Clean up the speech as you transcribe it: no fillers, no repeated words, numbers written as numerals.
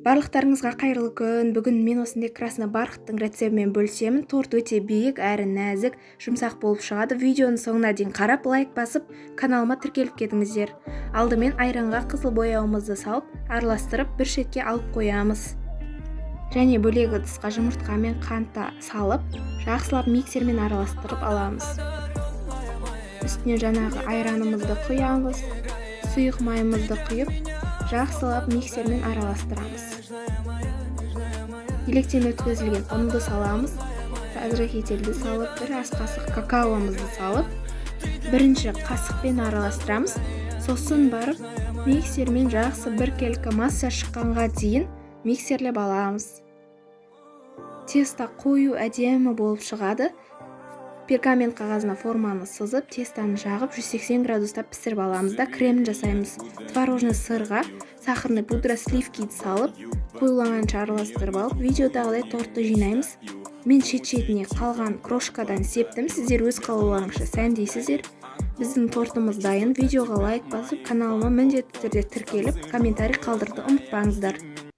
Барлықтарыңызға қайырлы күн. Бүгін мен осындай красный бархаттың рецептімен бөлісемін. Торт өте биік, әрі нәзік, жұмсақ болып шығады. Видеоның соңына дейін қарап, лайк басып, каналыма тіркеліп кетіңіздер. Алдымен айранға қызыл бояуымызды салып, араластырып, бір шетке алып қоямыз. Және бөлек ыдысқа жұмыртқа мен қантты салып, жақсылап миксермен араластырып аламыз. Үстіне жаңағы айранымызды құямыз, сұйық майымызды құйып, жақсылап миксермен араластырамыз. Електен өткізілген ұнды саламыз, разрыхительді салып, бір ас қасық какаомызды салып, бірінші қасықпен араластырамыз. Сосын барып, миксермен жақсы бір келкі масса шыққанға дейін миксерлеп аламыз. Тесто қою әдемі болып шығады. Пергамент қағазына форманы сызып, тестаны жағып, 180 градуста пісіріп аламыз да кремін жасаймыз. Творожный сырға сахарный пудра, сливки салып, қоюланғанша араластырып алып, видеодағыдай тортты жинаймыз. Мен шет-шетіне қалған крошкадан септім. Сіздер өз қалауларыңызша сәндейсіздер. Біздің тортымыз дайын. Видеоға лайк басып, каналыма міндетті түрде тіркеліп, комментарий қалдыруды ұмытпаңыздар.